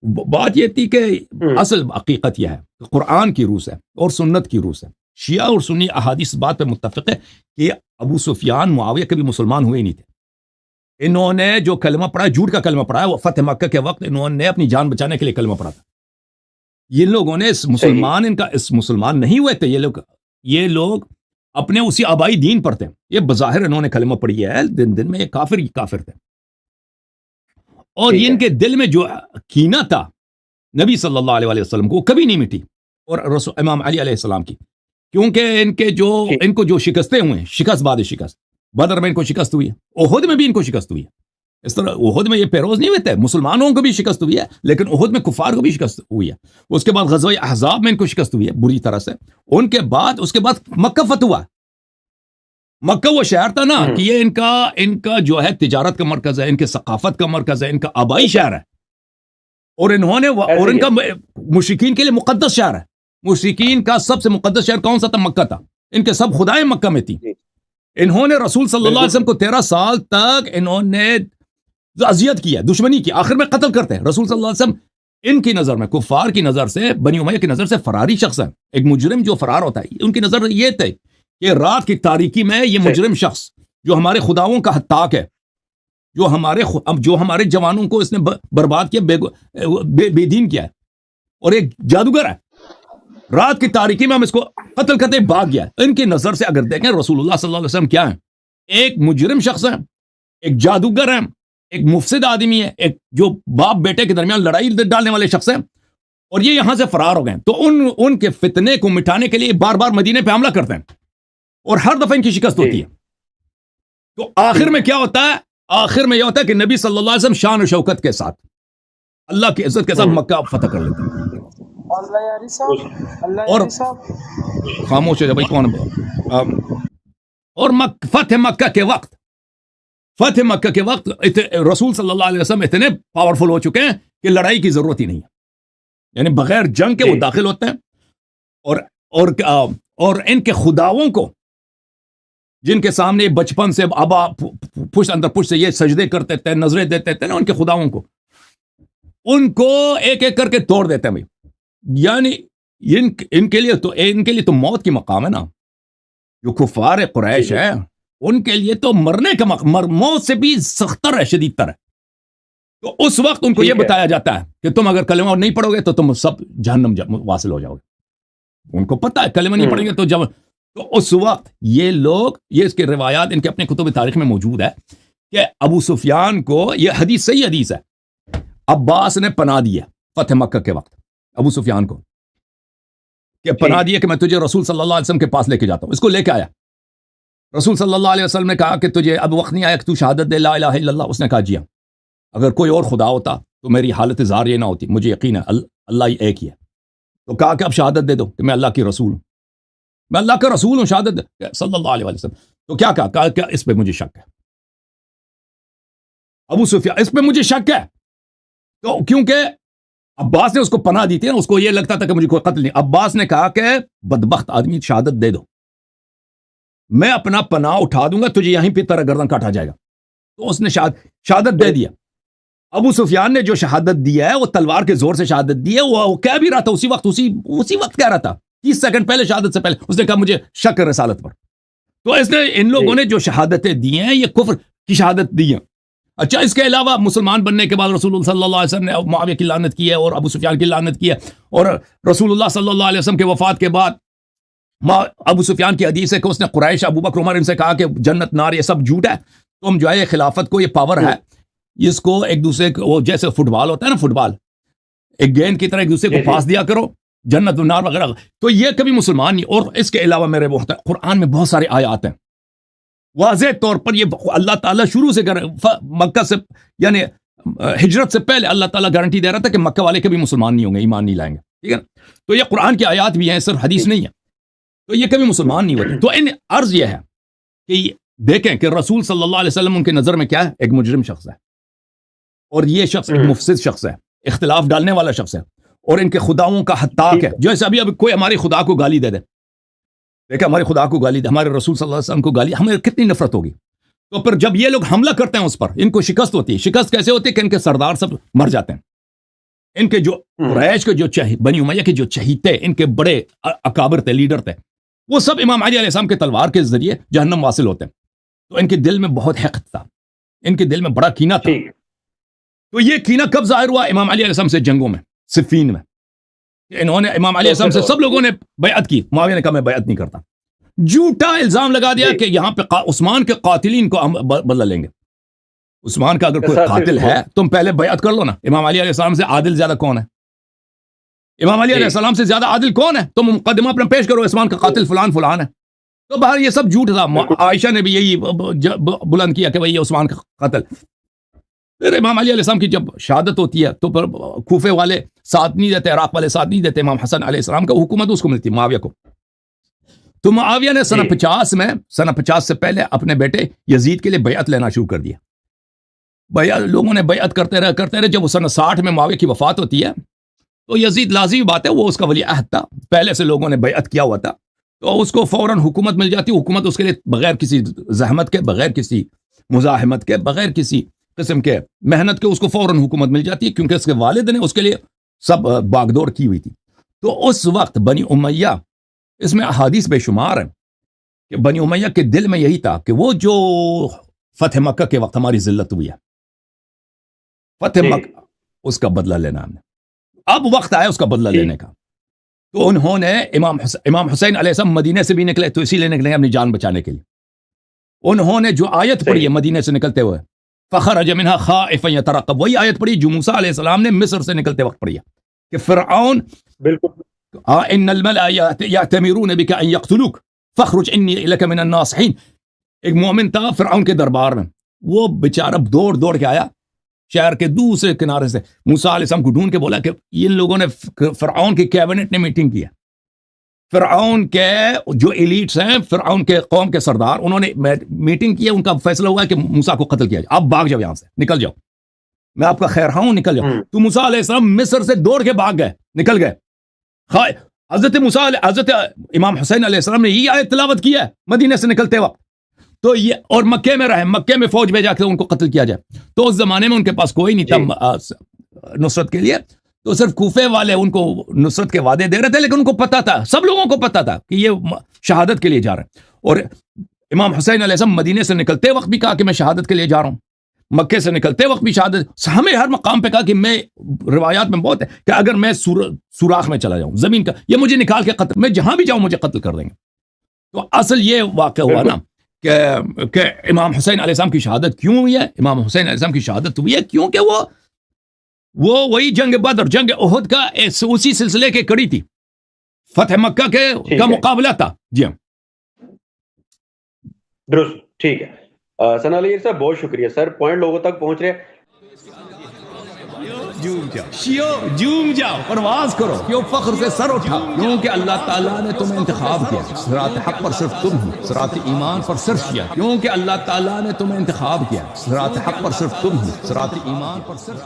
بات یہ تھی کہ اصل حقیقت یہ ہے کہ قرآن کی روح سے اور سنت کی روح سے شیعہ اور سنی احادیث بات پہ متفق ہے کہ ابو سفیان معاویہ کبھی مسلمان ہوئے نہیں تھے. انہوں نے جو کلمہ پڑھا جھوٹ کا کلمہ پڑھا ہے وہ فتح مکہ کے وقت انہوں نے اپنی جان بچانے کے لیے کلمہ پڑھا تھا. یہ لوگوں نے اس مسلمان نہیں ہوئے تھے. یہ لوگ اپنے اسی آبائی دین پر تھے. یہ بظاہر انہوں نے کلمہ پڑھی ہے دن میں یہ کافر تھے. اور ان کے دل میں جو کینہ تھا نبی صلی اللہ علیہ وسلم کو کبھی نہیں مٹی, اور امام علی علیہ السلام کی, کیونکہ ان کو جو شکستیں ہوئے ہیں, شکست بعد شکست, بدر میں ان کو شکست ہوئی ہے, احد میں بھی ان کو شکست ہوئی ہے. اس طرح احد میں یہ پیروز نہیں ہوئے تھے, مسلمانوں کو بھی شکست ہوئی ہے, لیکن احد میں کفار کو بھی شکست ہوئی ہے. اس کے بعد غزوہ احزاب میں ان کو شکست ہوئی ہے بری طرح سے. اس کے بعد مکہ فتح ہوا. مکہ وہ شہر تھا نا کہ یہ ان کا جو ہے تجارت کا مرکز ہے, ان کے ثقافت کا مرکز ہے, ان کا آبائی شہر ہے, اور ان کا مشرکین کے لیے مقدس شہر ہے. مشرکین کا سب سے مقدس شہر کون سا تھا؟ مکہ تھا. ان کے سب خدائیں مکہ میں تھی. انہوں نے رسول صلی اللہ علیہ وسلم کو 13 سال تک انہوں نے اذیت کیا, دشمنی کی, آخر میں قتل کرتے ہیں. رسول صلی اللہ علیہ وسلم ان کی نظر میں, کفار کی نظر سے, بنی امیہ کی نظر سے فراری شخص ہے. ایک مجرم جو فرار ہوتا ہے, ان کی نظر یہ تھے کہ رات کی تاریکی میں یہ مجرم شخص جو ہمارے خداؤں کا ہتاک ہے, جو ہمارے جوانوں کو اس نے برباد کیا, بے دین کیا ہے, اور ایک جادوگر ہے, رات کی تاریکی میں ہم اس کو قتل کرتے بھاگ گیا. ان کی نظر سے اگر دیکھیں رسول اللہ صلی اللہ علیہ وسلم کیا ہیں؟ ایک مجرم شخص ہے, ایک جادوگر ہے, ایک مفسد آدمی ہے, ایک جو باپ بیٹے کے درمیان لڑائی ڈالنے والے شخص ہیں, اور یہ یہاں سے فرار ہو گئے. تو ان کے فتنے کو مٹانے کے لیے بار بار مدینے پہ حملہ کرتے ہیں, اور ہر دفعہ ان کی شکست ہوتی ہے. تو آخر میں کیا ہوتا ہے؟ آخر میں یہ ہوتا ہے کہ نبی صلی اللہ علیہ وسلم شان و شوکت کے ساتھ, اللہ کی عزت کے ساتھ مکہ فتح کر لیتے ہیں. اور خاموش ہو جائے بھائی, کون؟ اور فتح مکہ کے وقت رسول صلی اللہ علیہ وسلم اتنے پاورفل ہو چکے ہیں کہ لڑائی کی ضرورت ہی نہیں ہے. یعنی بغیر جنگ کے وہ داخل ہوتے ہیں, اور ان کے خداؤں کو, جن کے سامنے بچپن سے ابا پشت اندر پشت سے یہ سجدے کرتے تھے, نظریں دیتے تھے نا ان کے خداؤں کو, ان کو ایک ایک کر کے توڑ دیتے ہیں بھائی. یعنی ان کے لیے تو موت کی مقام ہے نا. جو کفار قریش ہے ان کے لیے تو مرنے کا موت سے بھی سختر ہے, شدید تر ہے. تو اس وقت ان کو یہ بتایا جاتا ہے کہ تم اگر کلمہ نہیں پڑھو گے تو تم سب جہنم واصل ہو جاؤ گے. ان کو پتہ ہے کلمہ نہیں پڑھیں گے تو اس وقت یہ لوگ, یہ اس کے روایات ان کے اپنے کتب تاریخ میں موجود ہے کہ ابو سفیان کو, یہ حدیث صحیح حدیث ہے, عباس نے پناہ دیا فتح مکہ کے وقت ابو سفیان کو, کہ پناہ دیا کہ میں تجھے رسول صلی اللہ علیہ وسلم کے پاس لے کے جاتا ہوں. اس کو لے کے آیا. رسول صلی اللہ علیہ وسلم نے کہا کہ تجھے اب وقت نہیں آیا کہ تو شہادت دے لا الہ الا اللہ. اس نے کہا جی ہاں, اگر کوئی اور خدا ہوتا تو میری حالت زار یہ نہ ہوتی, مجھے یقین ہے اللہ ہی ایک ہی ہے. تو کہا کہ اب شہادت دے دو کہ میں اللہ کی رسول ہوں, میں اللہ کا رسول ہوں, شہادت دے صلی اللہ علیہ وسلم. تو کیا کہا کہ اس پہ مجھے شک ہے. ابو سفیان اس پہ مجھے شک ہے. تو کیونکہ عباس نے اس کو پناہ دی تھی نا, اس کو یہ لگتا تھا کہ مجھے کوئی قتل نہیں. عباس نے کہا کہ بدبخت آدمی, شہادت دے دو, میں اپنا پناہ اٹھا دوں گا, تجھے یہیں پہ تیرا گردن کاٹا جائے گا. تو اس نے شہادت دے دیا. ابو سفیان نے جو شہادت دیا ہے وہ تلوار کے زور سے شہادت دی ہے. وہ کہہ بھی رہا تھا اسی وقت کہہ رہا تھا, 30 سیکنڈ پہلے, شہادت سے پہلے اس نے کہا مجھے شک ہے رسالت پر. تو اس نے, ان لوگوں نے جو شہادتیں دی ہیں یہ کفر کی شہادت دی ہیں. اچھا, اس کے علاوہ مسلمان بننے کے بعد رسول اللہ صلی اللہ علیہ وسلم نے معاویہ کی لعنت کی ہے اور ابو سفیان کی لعنت کی ہے, اور رسول اللہ صلی اللہ علیہ وسلم کے وفات کے بعد ابو سفیان کی حدیث ہے کہ اس نے قریش, ابو بکر, عمر ان سے کہا کہ جنت نار یہ سب جھوٹ ہے, تم جو ہے خلافت کو, یہ پاور ہے, اس کو ایک دوسرے کو, جیسے فٹ بال ہوتا ہے نا, فٹ بال ایک گیند کی طرح ایک دوسرے کو پاس دیا کرو, جنت و نار وغیرہ. تو یہ کبھی مسلمان نہیں. اور اس کے علاوہ میرے قرآن میں بہت سارے آیات ہیں واضح طور پر, یہ اللہ تعالیٰ شروع سے مکہ سے, یعنی ہجرت سے پہلے اللہ تعالیٰ گارنٹی دے رہا تھا کہ مکہ والے کبھی مسلمان نہیں ہوں گے, ایمان نہیں لائیں گے, ٹھیک ہے نا. تو یہ قرآن کی آیات بھی ہیں, صرف حدیث نہیں ہے. تو یہ کبھی مسلمان نہیں ہوتے. تو ان عرض یہ ہے کہ دیکھیں کہ رسول صلی اللہ علیہ وسلم ان کی نظر میں کیا ہے, ایک مجرم شخص ہے, اور یہ شخص ایک مفسد شخص ہے, اختلاف ڈالنے والا شخص ہے, اور ان کے خداؤں کا ہتاک ہے. جیسے ابھی کوئی ہمارے خدا کو گالی دے دے, دیکھیں ہمارے خدا کو گالی دے, ہمارے رسول صلی اللہ علیہ وسلم کو گالی, ہمیں کتنی نفرت ہوگی. تو پھر جب یہ لوگ حملہ کرتے ہیں اس پر, ان کو شکست ہوتی ہے. شکست کیسے ہوتی ہے کہ ان کے سردار سب مر جاتے ہیں, ان کے جو قریش کے جو بنی امیہ کے جو چہیتے، ان کے بڑے اکابر تھے، لیڈر تھے، وہ سب امام علی علیہ السلام کے تلوار کے ذریعے جہنم واصل ہوتے ہیں. تو ان کے دل میں بہت حقد تھا، ان کے دل میں بڑا کینہ تھا. تو یہ کینہ کب ظاہر ہوا؟ امام علی علیہ السلام سے جنگوں میں، صفین میں. انہوں نے امام علیہ السلام سے سب لوگوں نے بیعت کی. معاویہ نے کہا میں بیعت نہیں کرتا. جھوٹا الزام لگا دیا کہ یہاں پہ عثمان کے قاتلین کو ہم بدلہ لیں گے. عثمان کا اگر کوئی قاتل ہے تم پہلے بیعت کر لو نا. امام علی علیہ السلام سے عادل زیادہ کون ہے؟ امام علی علیہ السلام سے زیادہ عادل کون ہے؟ تم مقدمہ اپنا پیش کرو، عثمان کا قاتل فلان فلان ہے. تو باہر یہ سب جھوٹ تھا. عائشہ نے بھی یہی بلند کیا کہ بھئی یہ عثمان کا قاتل. پھر امام علی علیہ السلام کی جب شہادت ہوتی ہے تو پھر کوفے والے ساتھ نہیں دیتے، عراق والے ساتھ نہیں دیتے. امام حسن علیہ السلام کا حکومت اس کو ملتی معاویہ کو. تو معاویہ نے سنہ 50 میں، سنہ 50 سے پہلے اپنے بیٹے یزید کے لیے بیعت لینا شروع کر دیا. لوگوں نے بیعت کرتے رہے. جب وہ سنہ 60 میں معاویہ کی وفات ہوتی ہے تو یزید، لازمی بات ہے وہ اس کا ولی عہد تھا، پہلے سے لوگوں نے بیعت کیا ہوا تھا، تو اس کو فوراً حکومت مل جاتی. حکومت اس کے لیے بغیر کسی زحمت کے، بغیر کسی مزاحمت کے، بغیر کسی قسم کے محنت کے اس کو فوراً حکومت مل جاتی ہے، کیونکہ اس کے والد نے اس کے لیے سب باغدور کی ہوئی تھی. تو اس وقت بنی امیہ، اس میں احادیث بے شمار ہیں کہ بنی امیہ کے دل میں یہی تھا کہ وہ جو فتح مکہ کے وقت ہماری ذلت ہوئی ہے، فتح مکہ، اس کا بدلہ لینا ہم نے. اب وقت آیا اس کا بدلہ لینے کا. تو انہوں نے امام حسین علیہ السلام مدینے سے بھی نکلے، تو اسی لیے نکلے اپنی جان بچانے کے لیے. انہوں نے جو آیت پڑھی ہے مدینے سے نکلتے ہوئے، فخرج منها خائفا يترقب، وہی آیت پڑھی جو موسیٰ علیہ السلام نے مصر سے نکلتے وقت پڑھی ہے کہ فرعون ان الملأ یأتمرون بک ان یقتلوک فاخرج انی لک من الناصحین. ایک مومن تھا فرعون کے دربار میں، وہ بیچارہ دوڑ کے آیا شہر کے دوسرے کنارے سے، موسیٰ علیہ السلام کو ڈھونڈ کے بولا کہ ان لوگوں نے، فرعون کی کیبنٹ نے میٹنگ کی ہے، فرعون کے جو ایلیٹس ہیں، فرعون کے قوم کے سردار، انہوں نے میٹنگ کی ہے، ان کا فیصلہ ہوا ہے کہ موسیٰ کو قتل کیا جائے. آپ بھاگ جاؤ یہاں سے، نکل جاؤ، میں آپ کا خیر ہوں، نکل جاؤ. تو موسیٰ علیہ السلام مصر سے دوڑ کے بھاگ گئے، نکل گئے. حضرت امام حسین علیہ السلام نے یہ آیت تلاوت کی ہے مدینے سے نکلتے وقت. تو یہ، اور مکے میں رہے، مکے میں فوج بھیجا کے ان کو قتل کیا جائے. تو اس زمانے میں ان کے پاس کوئی نہیں تھا نصرت کے لیے، تو صرف کوفے والے ان کو نصرت کے وعدے دے رہے تھے، لیکن ان کو پتا تھا، سب لوگوں کو پتا تھا کہ یہ شہادت کے لیے جا رہے ہیں. اور امام حسین علیہ السلام مدینے سے نکلتے وقت بھی کہا کہ میں شہادت کے لیے جا رہا ہوں، مکے سے نکلتے وقت بھی شہادت. ہمیں ہر مقام پہ کہا کہ میں، روایات میں بہت ہے کہ اگر میں سوراخ میں چلا جاؤں زمین کا، یہ مجھے نکال کے قتل، میں جہاں بھی جاؤں مجھے قتل کر دیں گے. تو اصل یہ واقعہ ہوا نا کہ امام حسین علیہ السلام کی شہادت کیوں ہوئی ہے؟ امام حسین علیہ السلام کی شہادت ہوئی ہے کیونکہ وہ وہی جنگ بدر، جنگ احد کا اسی سلسلے کے کڑی تھی، فتح مکہ کا مقابلہ تھا. جی ہاں، درست، ٹھیک ہے. ثنا علی صاحب بہت شکریہ سر، پوائنٹ لوگوں تک پہنچ رہے. جھوم جاؤ، پرواز کرو، کیوں فخر سے سر اٹھا، کیونکہ اللہ تعالیٰ نے تمہیں انتخاب کیا. صراط حق پر صرف تم ہو، صراط ایمان پر صرف کیا، کیونکہ اللہ تعالیٰ نے تمہیں انتخاب کیا. صراط حق پر صرف تم ہو، صراط ایمان پر صرف